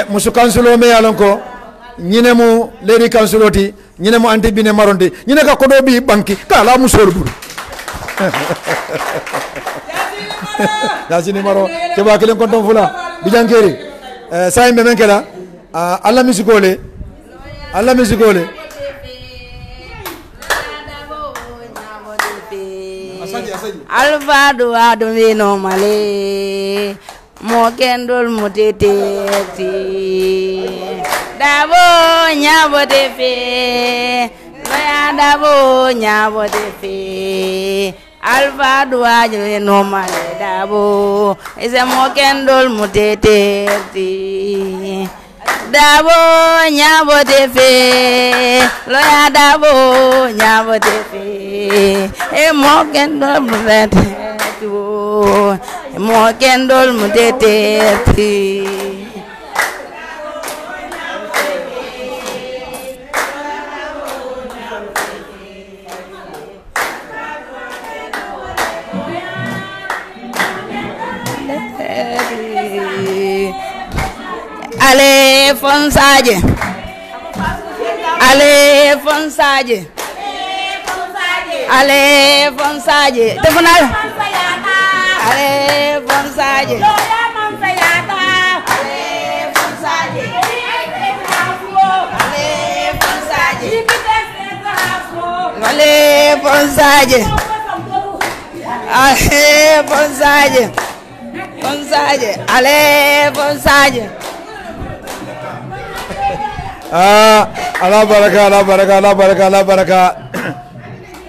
musu kansulo me yalonko ñine mu lady kansuloti ñine mu anti bine maronti ñine ka kodo bi banki kala musor buru dasini maro ke ba kelen konton fula bijankeri say me men kala alla misikole alfa duwa dumi no male mo kendol mutete dabo nyabo defe loya dabo nyabo defe alfa duwa dumi no male dabo ise mo kendol mutete dabo nyabo defe loya dabo nyabo defe e mo kendol mutete mo kendol mutete ale fonsaje tefunal ale fonsaje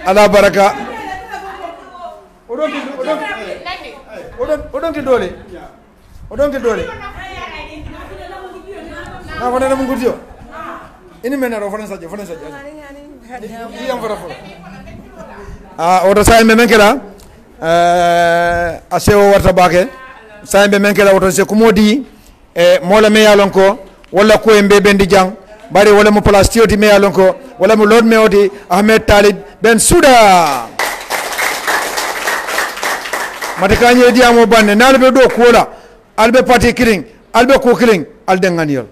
ala baraka odonki dole na ko nana mun gurjo ini mena ro fana sajje iyam fara fo oto say me men kala asewo warta bake say be men kala oto se kumodi e mola me yalon ko wala ko embe bendi jang bari wala mo place tioti me yalon ko wala mo lord me odi Ahmed Talib Ben Souda matakanye diamo banne nalbe do kola albe parti kiring albe ko kiring alde nganiol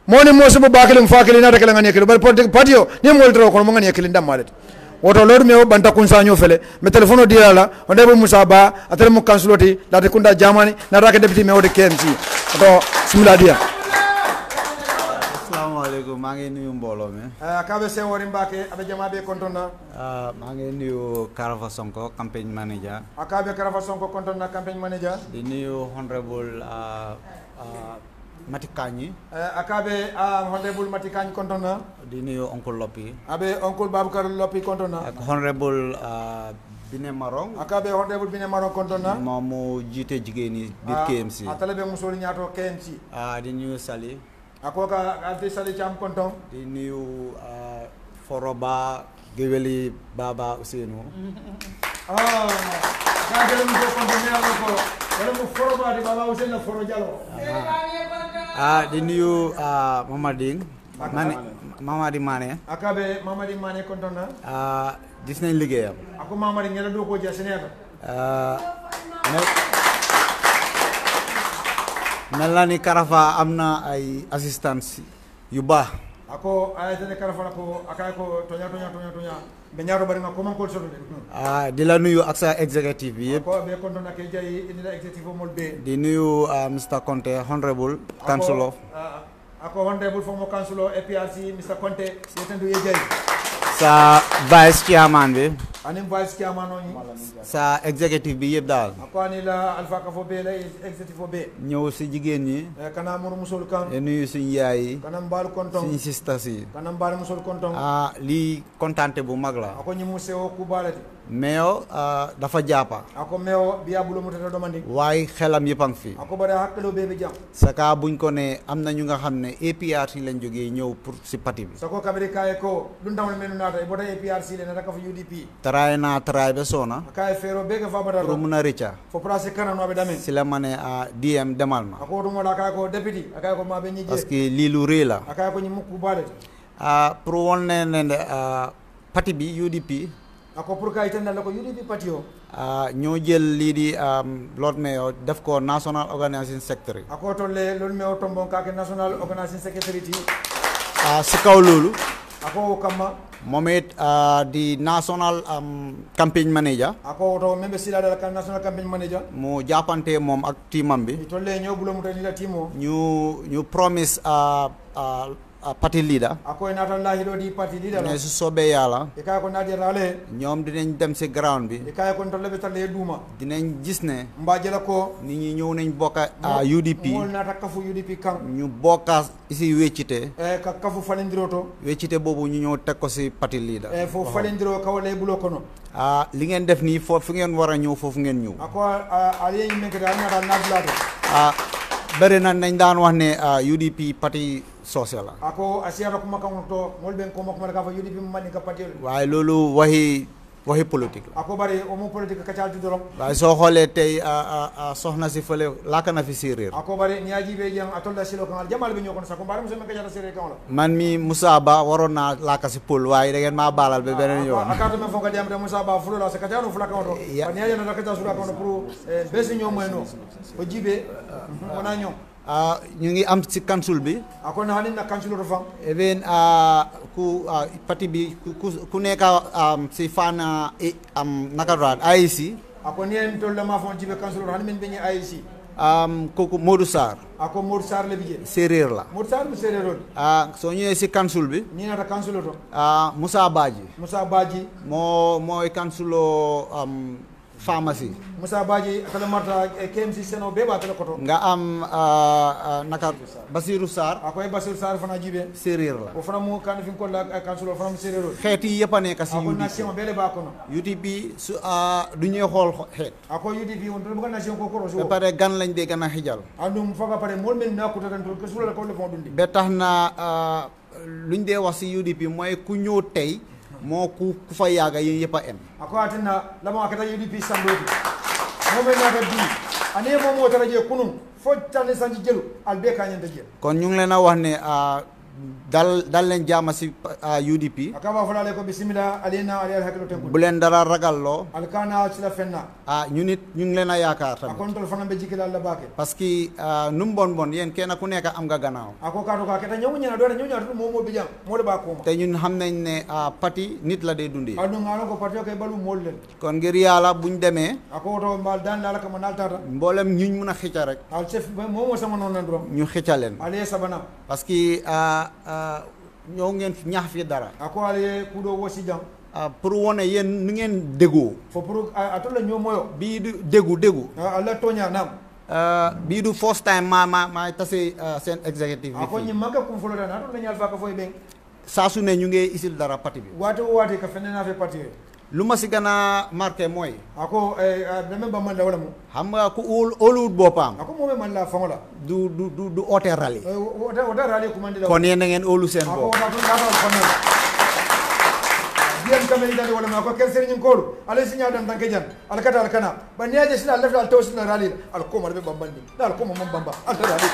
moni mo so bakilin fakilin na takala ngani kilo bari parti yo ni mo dro ko mo ngani kilin damalet woto lord me banta kun sanyo fele me telefono dilala onde bo musaba atele mo kansuloti la de kunda jamani na raka deputy me odi KMC to simula dia assalamualaikum maa ngi nuyu mbooloo mi kabe se wori mbake abe jama be kontona maa ngi nuyu Karafa Sonko campaign manager akabe Karafa Sonko kontona campaign manager di nuyu honorable Matikanyi akabe honorable Matikanyi kontona di nuyu oncle Lopi abe oncle Babukar Lopi kontona ak honorable Bine Marong akabe honorable Bine Marong kontona momu jite jigeni bir KMC atale be musoli ñaato KMC di nuyu Sali akoka ante Sali Cham konton di nuyu Foroba Geweli Baba Ousseynou gagel mu konton ñaalo ko wala mu Foroba di Baba Ousseynou Foro Diallo di nuyu Mamadi Mané akabe Mamadi Mané konton na gis nañ liggéeyam ako Mamadi ngela do ko jasene mel na ni Karafa am na ay assistance yu baax ako ayatene Karafa ko akay ko tonya be ñaaro bari nga ko man ko soto de di la nuyu ak sa executive bi yëpp ko be konton ak jay indi la executive mol be di nuyu Mr Conte honorable councilor ako honorable former councilor APRC Mr Conte yetendu ye jay sa vice chairman bi anim vice chairman oni sa executive bi yëpp daal ako ani la Alpha Kafo be la executive be ñëw si jigéen ñi kana mur musul kan nuyu suñu yaay yi kana mbal konton suñu sisters yi kana mbal musul konton lii kontante bu mag la ako ñi mu sewo ku balati meyo dafa jàppa ako meyo biya bulo mu tata domandi waaye xelam yëpp a ngi fi ako bare hakkelo be jam saka buñ ko ne am na ñu nga xam ne APRC lañ jógee ñëw pour si parti bi sako kabiri kaye ko dun tamal menu nata e bota APRC le nata ka fu UDP taraay be soona kaye fero be ga fabata pour mun a rëcca fo place kanano be dame si la ma ne DM demal ma ako dum wala kaye ko deputy akaye ko ma be ñi parce que lii lu rëy la akaye ko ñi mukku balati pour won ne parti bi UDP ako pour kay tan la ko UDP parti o ñoo jël lii di Lord Mayor def ko National Organizing Secretary ako to le Lord Mayor tombon ka ke National Organizing Secretary si kaw loolu ako kama moom it di National Campaign Manager ako to membe sila dal kan National Campaign Manager mu jàppante moom ak teamam bi to le ñoo bulo mu tan la teamo ñu promise party leader ako nata lahi do di party leader ne su soobee yàlla e kay ko naadi rale ñoom dinañ dem si ground bi e kay ko to lebe tan le duma dinañ gis ne mbaaje la ko nit ñi ñëw nañ bokka UDP mo nata kafu UDP kan ñu bokka isi weccite ka kafu falindiro to weccite boobu ñu ñëw teg ko si party leader fo falindiro ka wala bulo kono li ngeen def nii foofu ngeen war a ñëw foofu ngeen ñëw ako ali ñu menk dal na naadulato bëri na nañ daan wax ne UDP parti social la ako asiara kuma kan to mol ben ko makuma ka fa UDP man ka parti waaye loolu waxi politique la ako bari o mo politique ka caal dorom waaye soo xoolee tey soxna si fële laaka na fi séeréer ako bari ñaaji be jang atolda silo kan jamal be ñokon sa ko bari mo ka jata séeréer kan la man mi Moussa Ba waroon naa laaka si pël waaye da ngeen maa baalal ba beneen yoon akato me fonka dem de Moussa Ba fulo la sa ka jaano fula kan to ba ñaaji na ka ta sura kan pour besi ñoo moy no o jibe wona ñoo ñu ngi am ci council bi ako na hanin na council do fam even ku parti bi ku nekk ci fana naka raad IEC ako ni en tol ma fon jibe council do hanin men beñi IEC kooku Modou Sarr ako Modou Sarr le bije séeréer la Modou Sarr bu séeréer ron soo ñëwee ci council bi ni na ta council to Moussa Badji mooy councilo pharmacie Moussa Badji atala marta KMC seno be ba tele koto nga am naka Basirou Sarr akoy Basirou Sarr fana jibe séeréer la o fana mo kan fi ko la councilor fana séeréer xeet yi yëpp a nekk si ako nation bele ba kono UDP su du ñuy xool xeet ako UDP on bu nation ko ko ba pare gan lañ dee gën a xijal andum faga pare mol men na ko tan ko sula ko le fon dundi ba tax na luñ dee wax si UDP mooy ku ñëw tey moo ku fa yaaga yéen yëpp a em ako atina lama akata UDP samboti momen nata bi ane momo tara je kunum fo tane sanji jelu albe ka nyanta jel kon ñu ngi leen a wax ne dal leen jaama si UDP akaba fulale ko bismillah alina ali hakilo tenku bu leen dara ragalloo alkana ci la fenna ñu nit ñu ngi leen a yaakaar tamit akontol fana be jikila la baake parce que num bon yéen kenn ku nekk am nga gannaaw ako kato ka keta ñew ñana do ñew momo bi jam mo de ba ko ma te ñun xam nañ ne parti nit la dee dundee adu ngalo ko parti ko balu mol len kon ngir yàlla buñ demee ako to mbal dan la ka manal tata mboolem ñuñ mun a xëcca rek al chef momo sama non nan do ñu xëcca leen ale sabana parce que ñoo ngeen ñaax fi dara ako ale kudo wosi jam pour wone yéen nu ngeen déggoo fo pour atola ñoo moyo bii du déggu alla toña nam bii du first time ma tase seen executive bi ako ñi maka kum fulo dan atola ñal fa ka foy ben saa su ne ñu ngi isil dara parti bi waate waate ka fenena fe parti lu ma si gën a marqué mooy ako dama ba man la wala mo xam nga ku óoluwut boppam ako moome man la fangola du oote rally oote rally ku man di la kon yéen da ngeen óolu seen bopp bien kamel dal wala ma ko kel serigne ko ala sinya dan tanke jan al kata al kana ba niaje sila left al tawsil na rally al ko mar be bambandi dal ko mom bamba al rally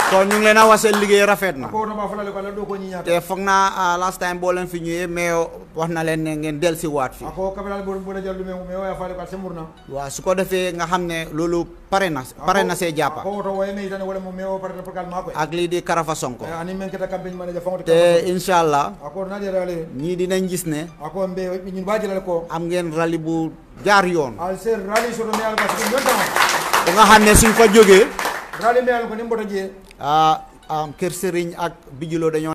kon ñu ngi leen a wax seen liggéey rafet na ko ma falale ko la do ko ñi ñaata te foog naa last time boo leen fi ñëwee mais wax na leen ne ngeen del si waat fi ako kabral bo la jallu me waya faale ko semurna waaw su ko defee nga xam ne loolu pare na see jàppa ko to way me tan wala mo me o pare ko ma ko ak lii di Karafa Sonko ani men keta campagne manager fangoto te inshallah ako na di rally ñii dinañ gis ne ako mbe ñun bajilal ko am ngeen rally bu jaar yoon al ser rally so do me al ko ci ñonta bu nga xam ne suñ fa jógee rally me al ko ni mboto je Kër Serigne ak Bijilo dañoo